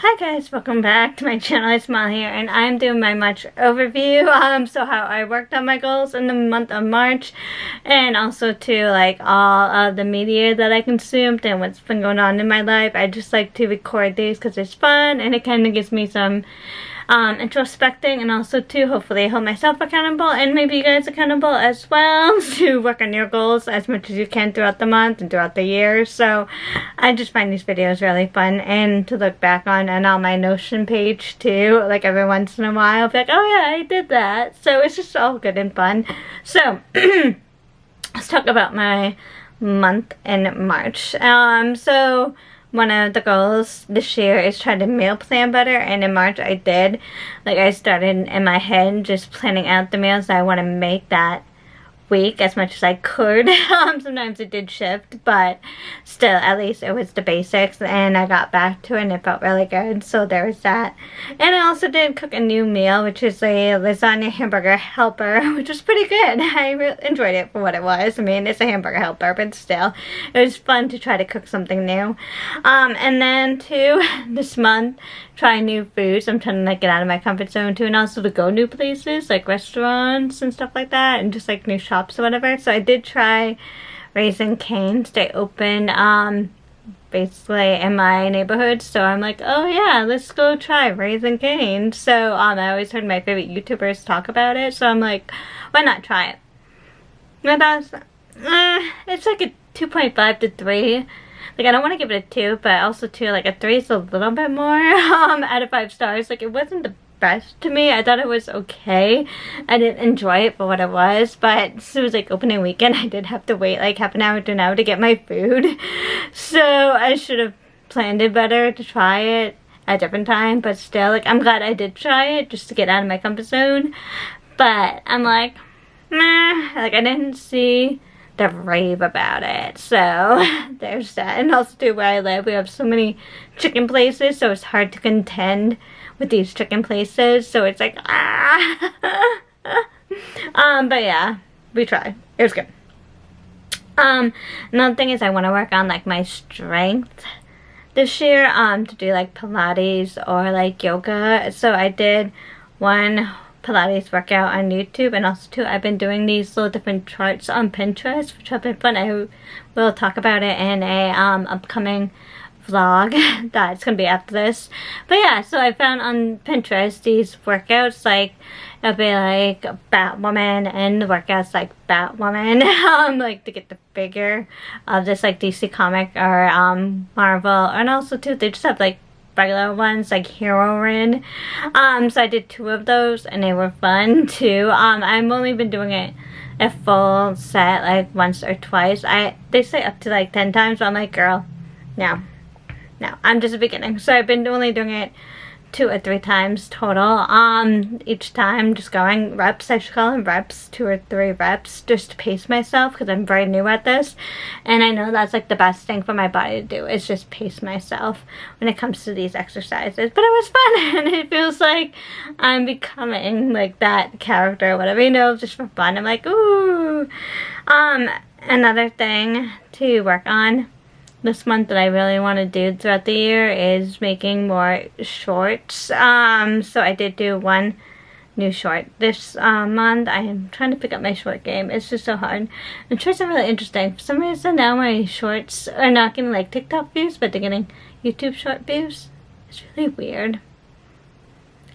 Hi guys, welcome back to my channel. It's Molly here, and I'm doing my March overview. So how I worked on my goals in the month of March, and also to like all of the media that I consumed and what's been going on in my life. I just like to record these because it's fun and it kind of gives me some introspecting, and also to hopefully hold myself accountable and maybe you guys accountable as well to work on your goals as much as you can throughout the month and throughout the year. So I just find these videos really fun and to look back on, and on my Notion page too, like every once in a while I'll be like, oh yeah, I did that. So it's just all good and fun. So let's talk about my month in March. So one of the goals this year is try to meal plan better, and in March I did. Like, I started in my head just planning out the meals that I want to make that week as much as I could. Sometimes it did shift, but still, at least it was the basics, and I got back to it and it felt really good. So there was that. And I also did cook a new meal, which is a lasagna hamburger helper, which was pretty good. I really enjoyed it for what it was. I mean, it's a hamburger helper, but still, it was fun to try to cook something new. And then too, this month, try new foods. I'm trying to like get out of my comfort zone too, and also to go new places like restaurants and stuff like that, and just like new shops or whatever. So I did try Raising Cane's. They open basically in my neighborhood, so I'm like, oh yeah, let's go try Raising Cane's. So I always heard my favorite YouTubers talk about it, so I'm like, why not try it? And I thought, it's like a 2.5 to 3. Like, I don't want to give it a 2, but also too, like, a 3 is a little bit more out of 5 stars. Like, it wasn't the best to me. I thought it was okay. I didn't enjoy it for what it was, but it was like opening weekend. I did have to wait like half an hour to an hour to get my food. So I should have planned it better to try it at a different time, but still, like, I'm glad I did try it just to get out of my comfort zone. But I'm like, meh, like, I didn't see the rave about it. So there's that. And also too, where I live, we have so many chicken places, so it's hard to contend with these chicken places. So it's like, but yeah, we tried. It was good. Another thing is I want to work on like my strength this year, to do like Pilates or like yoga. So I did one Pilates workout on YouTube, and also too, I've been doing these little different charts on Pinterest, which have been fun. I will talk about it in a upcoming vlog that's gonna be after this. But yeah, so I found on Pinterest these workouts, like it'll be like Batwoman, and the workouts like Batwoman, like to get the figure of this like DC comic or Marvel, and also too, they just have like regular ones like heroine. So I did 2 of those and they were fun too. I've only been doing it a full set like once or twice. They say up to like 10 times, but I'm like, girl, no, I'm just beginning. So I've been only doing it 2 or 3 times total. Each time just going reps. I should call them reps, 2 or 3 reps, just to pace myself because I'm very new at this, and I know that's like the best thing for my body to do, is just pace myself when it comes to these exercises. But it was fun, and it feels like I'm becoming like that character or whatever, you know, just for fun. I'm like, ooh. Another thing to work on this month that I really want to do throughout the year is making more shorts. So I did do one new short this month. I am trying to pick up my short game. It's just so hard. And shorts are really interesting. For some reason now my shorts are not getting like TikTok views, but they're getting YouTube short views. It's really weird.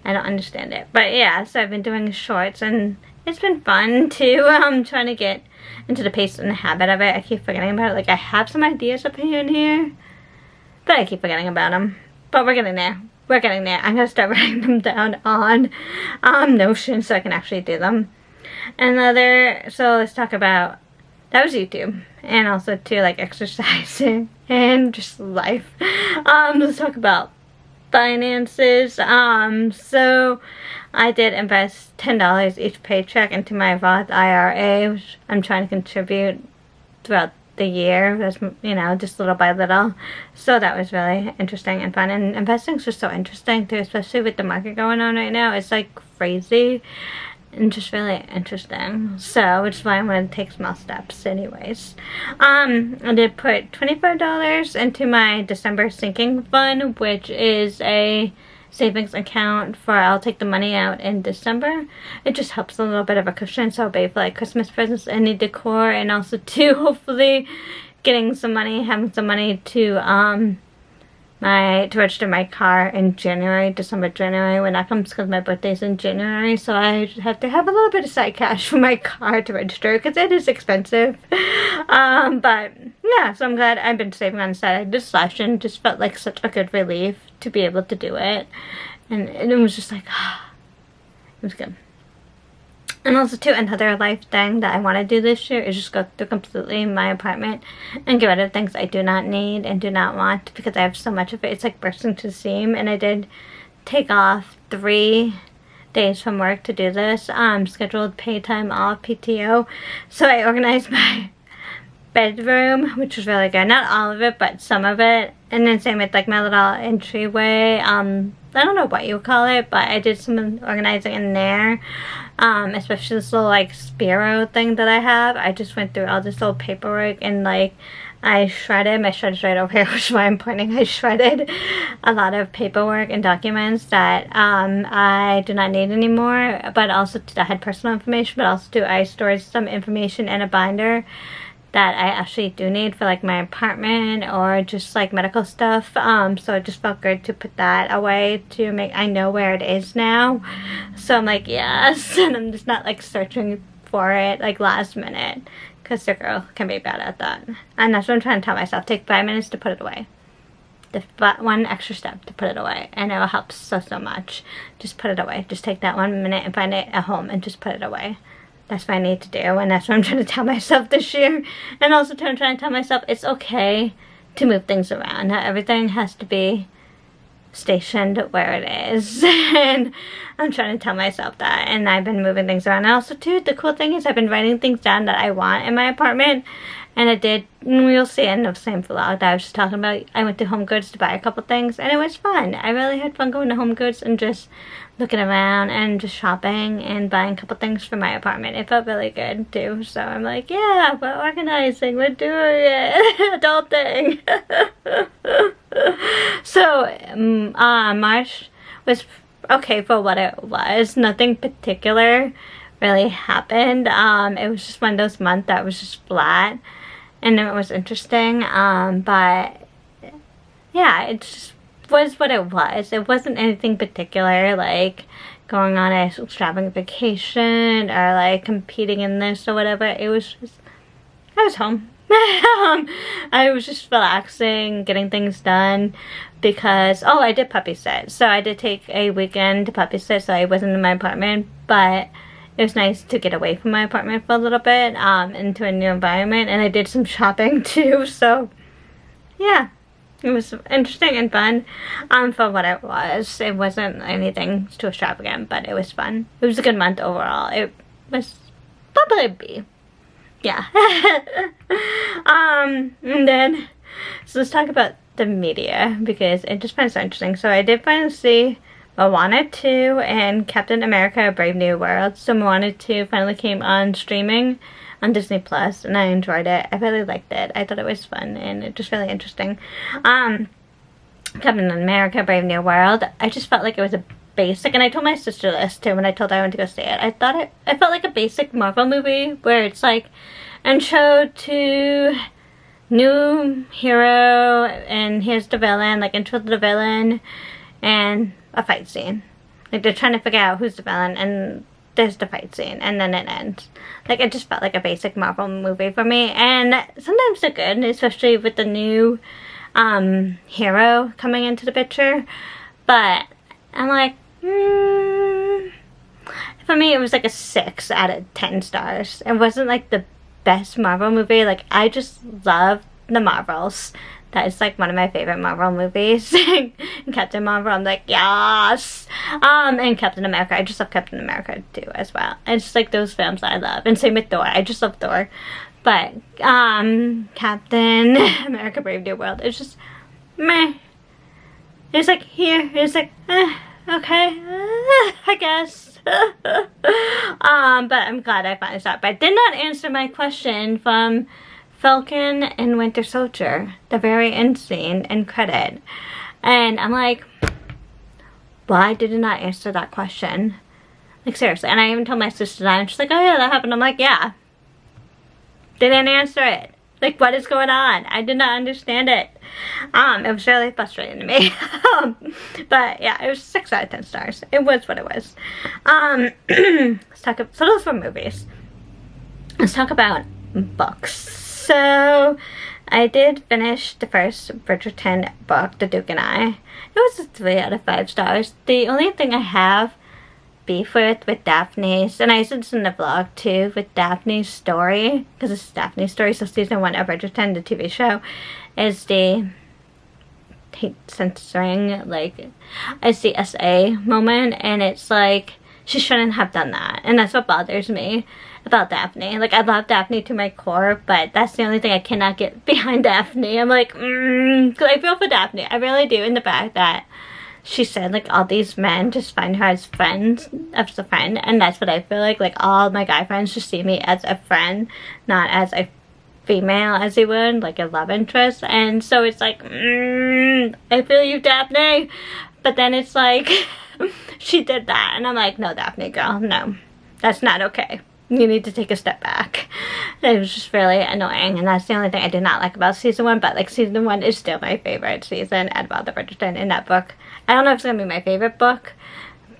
I don't understand it. But yeah, so I've been doing shorts and it's been fun too. I'm trying to get into the pace and the habit of it. I keep forgetting about it. Like, I have some ideas up here and here, but I keep forgetting about them. But we're getting there. We're getting there. I'm gonna start writing them down on Notion so I can actually do them. So let's talk about, that was YouTube, and also too, like, exercising and just life. Let's talk about finances. So I did invest $10 each paycheck into my Roth IRA, which I'm trying to contribute throughout the year, that's, you know, just little by little. So that was really interesting and fun, and investing is just so interesting too, especially with the market going on right now. It's like crazy, and just really interesting. So, which is why I'm going to take small steps anyways. I did put $25 into my December sinking fund, which is a savings account for I'll take the money out in December. It just helps a little bit of a cushion, so I'll pay for like Christmas presents, any decor, and also to hopefully getting some money, having some money to to register my car in January, January, when that comes, because my birthday's in January, so I have to have a little bit of side cash for my car to register, because it is expensive. But yeah, so I'm glad I've been saving on the side. I did slash and just felt like such a good relief to be able to do it, and it was just like, it was good. And also too, another life thing that I want to do this year is just go through completely my apartment and get rid of things I do not need and do not want, because I have so much of it. It's like bursting to the seam, and I did take off 3 days from work to do this. Scheduled pay time off, PTO. So I organized my bedroom, which was really good. Not all of it, but some of it. And then same with like my little entryway. I don't know what you would call it, but I did some organizing in there. Especially this little like Spiro thing that I have. I just went through all this little paperwork and like I shredded, my shred's right over here, which is why I'm pointing. I shredded a lot of paperwork and documents that I do not need anymore, but also that had personal information, but also too I stored some information in a binder that I actually do need for like my apartment or just like medical stuff. So it just felt good to put that away to make, I know where it is now. So I'm like, yes, and I'm just not like searching for it like last minute, because the girl can be bad at that. And that's what I'm trying to tell myself, take 5 minutes to put it away. One extra step to put it away, and it will help so much. Just put it away. Just take that 1 minute and find it at home and just put it away. That's what I need to do, and that's what I'm trying to tell myself this year. And also I'm trying to tell myself it's okay to move things around. Not everything has to be stationed where it is. And I'm trying to tell myself that, and I've been moving things around. And also too, the cool thing is I've been writing things down that I want in my apartment. And I did, you'll see in the same vlog that I was just talking about, I went to Home Goods to buy a couple things, and it was fun. I really had fun going to Home Goods and just looking around and just shopping and buying a couple things for my apartment. It felt really good too. So I'm like, yeah, we're organizing, we're doing it. Adulting. So March was okay for what it was. Nothing particular really happened. It was just one of those months that was just flat, and it was interesting. But yeah, it just was what it was. It wasn't anything particular like going on a extravagant vacation or like competing in this or whatever. It was just, I was home. I was just relaxing, getting things done, because I did puppy sit. So I did take a weekend to puppy sit, so I wasn't in my apartment, but it was nice to get away from my apartment for a little bit, into a new environment, and I did some shopping too. So yeah, it was interesting and fun for what it was. It wasn't anything too extravagant, but it was fun. It was a good month overall. It was probably a B. Yeah. And then, so let's talk about the media, because it just finds so interesting. So I did finally see Moana 2 and Captain America Brave New World. So Moana 2 finally came on streaming on Disney Plus, and I enjoyed it. I really liked it. I thought it was fun and it just really interesting. Captain America Brave New World, I just felt like it was a basic, and I told my sister this too when I told her I went to go see it. I felt like a basic Marvel movie where it's like intro to new hero, and here's the villain, like intro to the villain and a fight scene. Like they're trying to figure out who's the villain, and there's the fight scene, and then it ends. Like it just felt like a basic Marvel movie for me, and sometimes they're good, especially with the new hero coming into the picture. But I'm like, for me it was like a 6 out of 10 stars. It wasn't like the best Marvel movie. Like I just love the Marvels. That is like one of my favorite Marvel movies. And Captain Marvel, I'm like, yes. And Captain America, I just love Captain America too as well. It's just like those films that I love. And same with Thor, I just love Thor. But Captain America Brave New World, it's just meh. It's like here, it's like okay, I guess. But I'm glad I finally stopped. But I did not answer my question from Falcon and Winter Soldier, the very end scene and credit. And I'm like, why did I not answer that question? Like, seriously. And I even told my sister that, and she's like, oh yeah, that happened. I'm like, yeah. Didn't answer it. Like, what is going on? I did not understand it. It was really frustrating to me. But yeah, it was 6 out of 10 stars. It was what it was. Let's talk about, so those were movies. Let's talk about books. So I did finish the first Bridgerton book, The Duke and I. It was a 3 out of 5 stars. The only thing I have beef with Daphne's, and I said this in the vlog too, with Daphne's story, because it's Daphne's story, so season 1 of Bridgerton, the TV show, is the hate censoring, like, it's the SA moment, and it's like, she shouldn't have done that, and that's what bothers me about Daphne. Like, I love Daphne to my core, but that's the only thing I cannot get behind Daphne. I'm like, because I feel for Daphne, I really do, in the fact that she said, like, all these men just find her as friends, as a friend, and that's what I feel like all my guy friends just see me as a friend, not as a female, as they would, like a love interest, and so it's like, I feel you, Daphne, but then it's like, she did that, and I'm like, no, Daphne, girl, no, that's not okay. You need to take a step back. It was just really annoying, and that's the only thing I did not like about season 1, but like season 1 is still my favorite season out of all the Bridgerton in that book. I don't know if it's going to be my favorite book,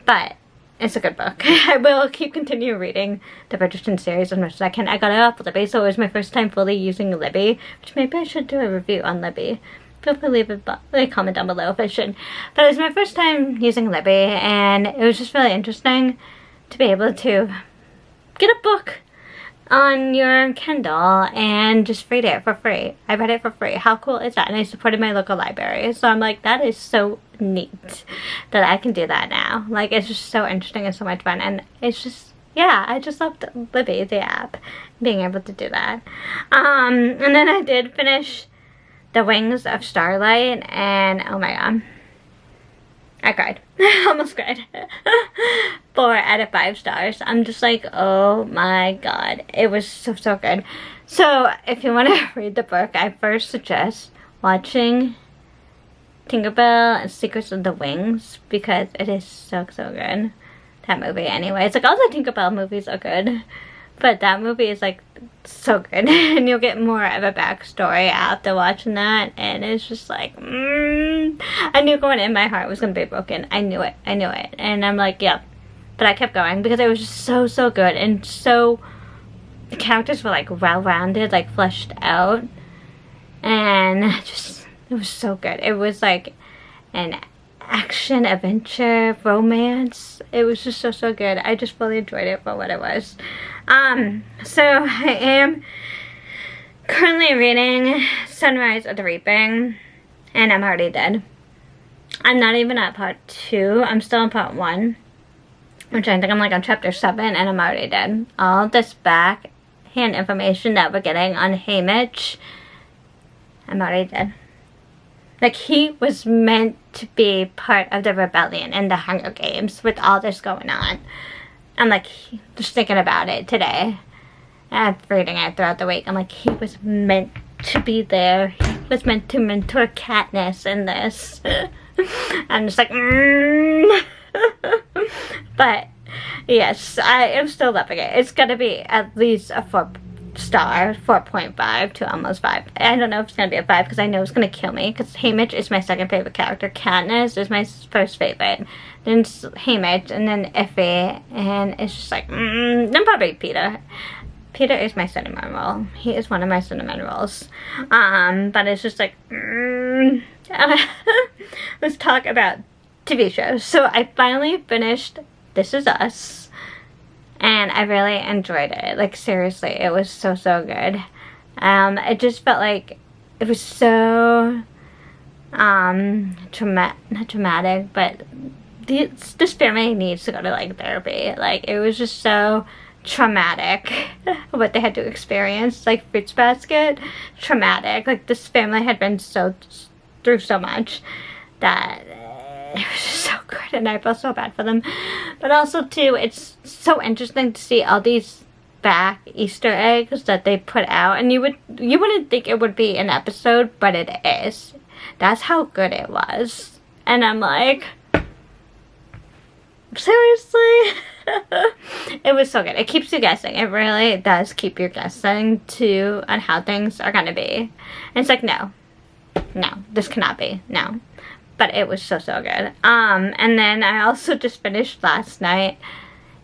but it's a good book. I will continue reading the Bridgerton series as much as I can. I got it off Libby, so it was my first time fully using Libby, which maybe I should do a review on Libby. Feel free to leave a comment down below if I should. But it was my first time using Libby, and it was just really interesting to be able to get a book on your Kindle and just read it for free. I read it for free. How cool is that? And I supported my local library. So I'm like, that is so neat that I can do that now. Like, it's just so interesting and so much fun. And it's just, yeah, I just loved Libby, the app, being able to do that. And then I did finish The Wings of Starlight, and oh my god, I cried. Almost cried. 4 out of 5 stars. I'm just like, oh my god. It was so good. So, if you want to read the book, I first suggest watching Tinkerbell and Secrets of the Wings, because it is so good. That movie, anyway. It's like, all the Tinkerbell movies are good, but that movie is like so good. And you'll get more of a backstory after watching that, and it's just like, I knew going in, my heart was gonna be broken. I knew it. And I'm like, yep. But I kept going because it was just so good, and so the characters were like well-rounded, like fleshed out, and just, it was so good. It was like an action, adventure, romance. It was just so good. I just really enjoyed it for what it was. So I am currently reading Sunrise of the Reaping, and I'm already dead. I'm not even at part 2. I'm still in part 1, which I think I'm like on chapter 7, and I'm already dead. All this backhand information that we're getting on Haymitch, I'm already dead. Like, he was meant to be part of the rebellion in the Hunger Games with all this going on. I'm like, just thinking about it today. And reading it throughout the week. I'm like, he was meant to be there. He was meant to mentor Katniss in this. I'm just like, But, yes, I am still loving it. It's gonna be at least a 4-star, 4.5 to almost 5. I don't know if it's gonna be a 5 because I know it's gonna kill me, because Haymitch is my second favorite character. Katniss is my first favorite. Then Haymitch, and then Effie, and it's just like, then probably Peter. Peter is my cinnamon roll. He is one of my cinnamon rolls. But it's just like, let's talk about TV shows. So I finally finished This Is Us, and I really enjoyed it. Like, seriously, it was so good. It just felt like it was so not traumatic, but this family needs to go to like therapy. Like, it was just so traumatic what they had to experience. Like, Fruits Basket, traumatic. Like, this family had been through so much that it was just so good. and I feel so bad for them. But also too, it's so interesting to see all these back Easter eggs that they put out, and you wouldn't think it would be an episode, but it is. That's how good it was. And I'm like, seriously? It was so good. It keeps you guessing. It really does keep you guessing too on how things are gonna be. And it's like, no, this cannot be, no. But it was so good. And then I also just finished last night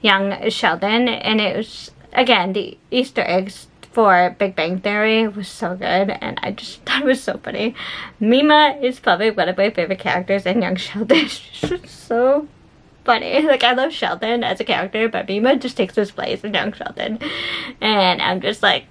Young Sheldon, and it was, again, the Easter eggs for Big Bang Theory was so good, and I just thought it was so funny. Mima is probably one of my favorite characters in Young Sheldon. She's just so funny. Like, I love Sheldon as a character, but Mima just takes his place in Young Sheldon, and I'm just like,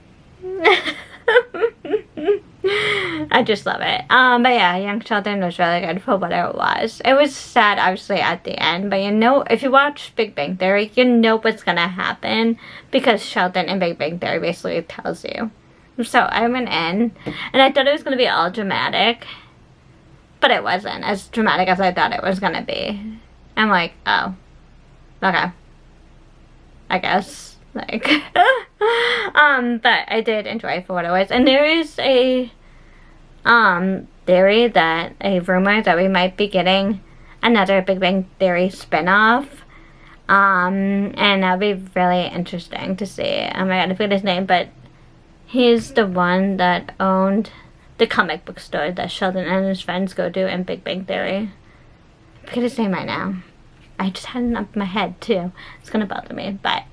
I just love it. But yeah, Young Sheldon was really good for what it was. It was sad, obviously, at the end, but you know, if you watch Big Bang Theory, you know what's gonna happen, because Sheldon in Big Bang Theory basically tells you. So I went in, and I thought it was gonna be all dramatic, but it wasn't as dramatic as I thought it was gonna be. I'm like, oh, okay, I guess. Like, but I did enjoy it for what it was. And there is a theory that, a rumor that we might be getting another Big Bang Theory spinoff. And that'll be really interesting to see. Oh my god, I forget his name, but he's the one that owned the comic book store that Sheldon and his friends go to in Big Bang Theory. I forget his name right now. I just had it up in my head too. It's gonna bother me, but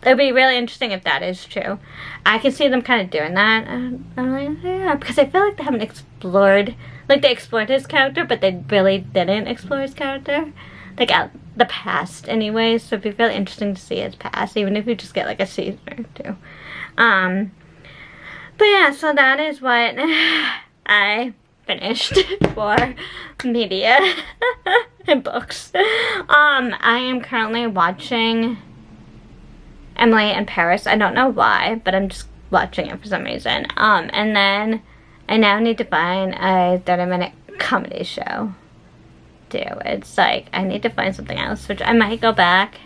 it'll be really interesting if that is true. I can see them kind of doing that. I'm like, yeah, because I feel like they haven't explored, like they explored his character, but they really didn't explore his character, like at the past anyway. So it'd be really interesting to see his past, even if you just get like a season or two. But yeah, so that is what I finished for media and books. I am currently watching Emily in Paris. I don't know why, but I'm just watching it for some reason. And then I now need to find a 30-minute comedy show too. It's like, I need to find something else, which I might go back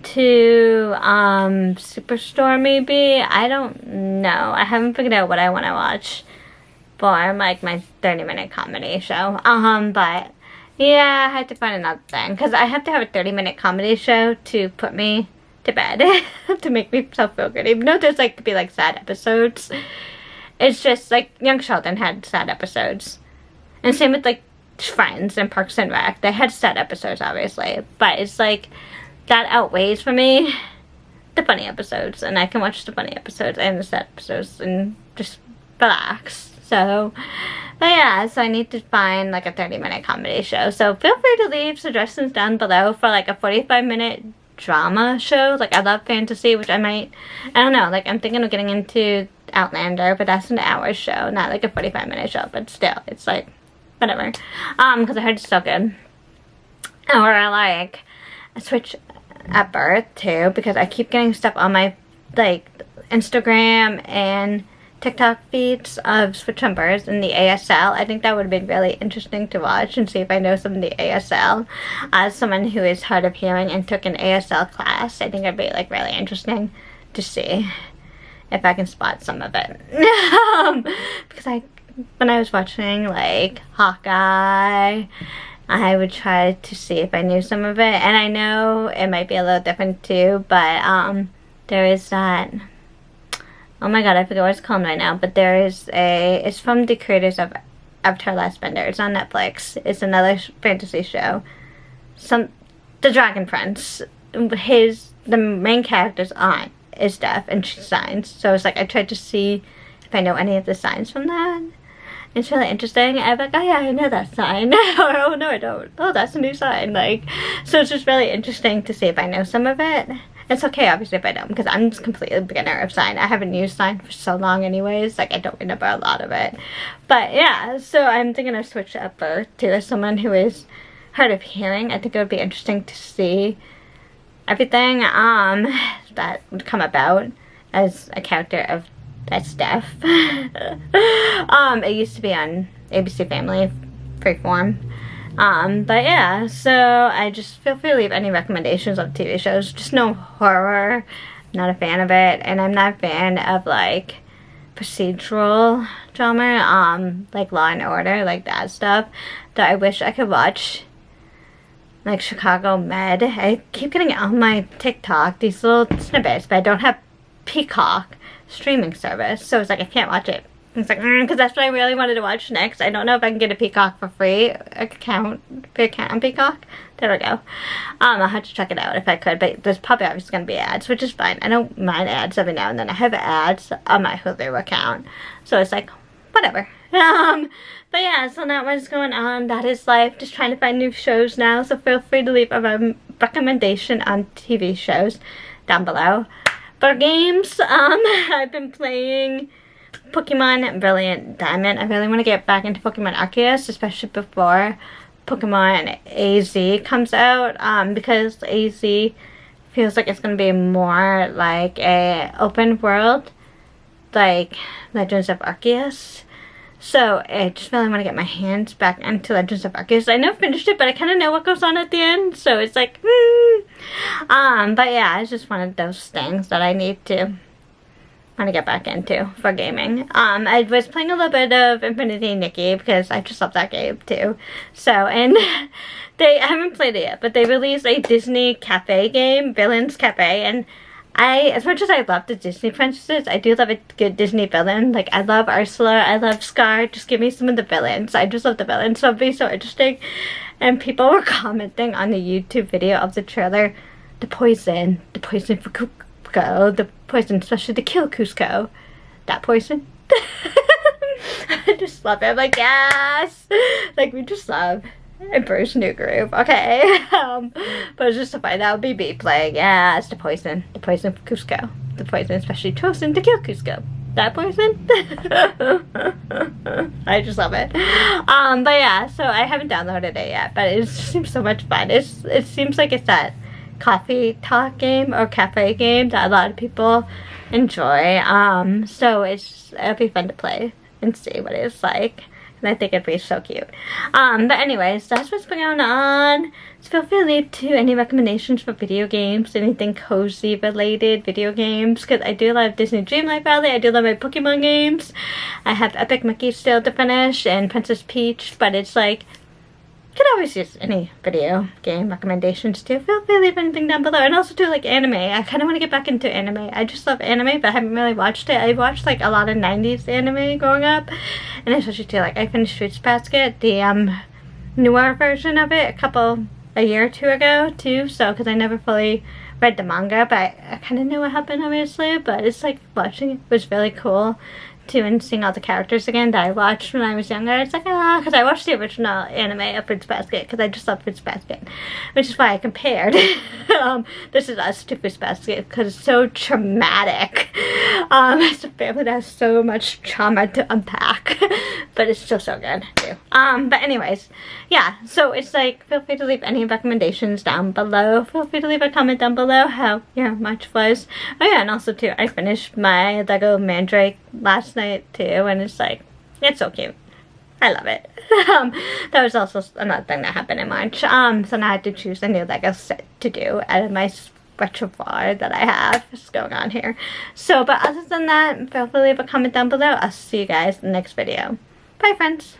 to Superstore maybe. I don't know. I haven't figured out what I want to watch for like my 30-minute comedy show. But yeah, I had to find another thing, because I have to have a 30-minute comedy show to put me to bed to make myself feel good, even though there's like could be like sad episodes. It's just like Young Sheldon had sad episodes, and same with like Friends and Parks and Rec. They had sad episodes obviously, but it's like that outweighs for me the funny episodes, and I can watch the funny episodes and the sad episodes and just relax. So but yeah, so I need to find like a 30-minute comedy show. So feel free to leave suggestions down below for like a 45-minute drama show. Like, I love fantasy, which I don't know, like I'm thinking of getting into Outlander, but that's an hour show, not like a 45-minute show, but still, it's like whatever, because I heard it's so good. Or like a Switch at Birth too, because I keep getting stuff on my like Instagram and TikTok feeds of Switch on Birth and the ASL. I think that would have been really interesting to watch and see if I know some of the ASL. As someone who is hard of hearing and took an ASL class, I think it'd be like really interesting to see if I can spot some of it. Because when I was watching like Hawkeye, I would try to see if I knew some of it, and I know it might be a little different too, but there is that, oh my god, I forget what it's called right now, but there is it's from the creators of Avatar: Last Bender. It's on Netflix. It's another fantasy show. The Dragon Prince. The main character's aunt is deaf and she signs. So it's like I tried to see if I know any of the signs from that. It's really interesting. I'm like, oh yeah, I know that sign. Or, oh no, I don't. Oh, that's a new sign. Like, so it's just really interesting to see if I know some of it. It's okay, obviously, if I don't, because I'm just completely beginner of sign. I haven't used sign for so long anyways. Like, I don't remember a lot of it. But yeah, so I'm thinking of switch up Birth to as someone who is hard of hearing. I think it would be interesting to see everything that would come about as a character that's deaf. It used to be on ABC Family, Freeform. But yeah, so I just feel free to leave any recommendations of TV shows. Just no horror. Not a fan of it, and I'm not a fan of like procedural drama, like Law and Order, like that stuff. That I wish I could watch, like Chicago Med. I keep getting on my TikTok these little snippets, but I don't have Peacock streaming service, so it's like I can't watch it. It's like, because that's what I really wanted to watch next. I don't know if I can get a Peacock for free account on Peacock. There we go. I'll have to check it out if I could, but there's probably obviously going to be ads, which is fine. I don't mind ads every now and then. I have ads on my Hulu account, so it's like, whatever. But yeah, so not much going on. That is life. Just trying to find new shows now, so feel free to leave a recommendation on TV shows down below. For games, I've been playing Pokemon Brilliant Diamond. I really want to get back into Pokemon Arceus, especially before Pokemon AZ comes out, because AZ feels like it's going to be more like a open world, like Legends of Arceus. So I just really want to get my hands back into Legends of Arceus. I never finished it, but I kind of know what goes on at the end, so it's like, but yeah, it's just one of those things that I need to want to get back into for gaming. I was playing a little bit of Infinity Nikki because I just love that game too. So, and I haven't played it yet, but they released a Disney cafe game, Villains Cafe, and as much as I love the Disney princesses, I do love a good Disney villain. Like, I love Ursula, I love Scar, just give me some of the villains. I just love the villains, so it'd be so interesting. And people were commenting on the YouTube video of the trailer, the poison for Cusco, the poison especially to kill Cusco. That poison. I just love it. I'm like, yes! Like, we just love Emperor's New Groove. Okay. But it's just to find out BB playing. Yeah, it's the poison for Cusco. The poison especially chosen to kill Cusco. That poison. I just love it. But yeah, so I haven't downloaded it yet, but it just seems so much fun. It seems like it's that coffee talk game or cafe game that a lot of people enjoy. So it'll be fun to play and see what it's like. And I think it'd be so cute. But anyways, that's what's been going on. So feel free to leave too any recommendations for video games, anything cozy related video games, because I do love Disney Dreamlight Valley. I do love my Pokemon games. I have Epic Mickey still to finish and Princess Peach, but it's like, you could always use any video game recommendations too. Feel free to leave anything down below. And also too, like anime. I kind of want to get back into anime. I just love anime, but I haven't really watched it. I watched like a lot of 90s anime growing up. And especially too, like I finished Fruits Basket, the newer version of it, a year or two ago too. So, because I never fully read the manga, but I kind of knew what happened obviously. But it's like watching it was really cool too, and seeing all the characters again that I watched when I was younger. It's like, because I watched the original anime of Fruits Basket because I just love Fruits Basket, which is why I compared This Is Us to Fruits Basket because it's so traumatic. It's a family that has so much trauma to unpack, but it's still so good too. But anyways, yeah, so it's like, feel free to leave any recommendations down below. Feel free to leave a comment down below how your March was. Oh yeah, and also too, I finished my Lego Mandrake last night too, and it's like, it's so cute. I love it. That was also another thing that happened in March. So now I had to choose a new Lego set to do out of my repertoire that I have just going on here. So, but other than that, feel free to leave a comment down below. I'll see you guys in the next video. Bye, friends.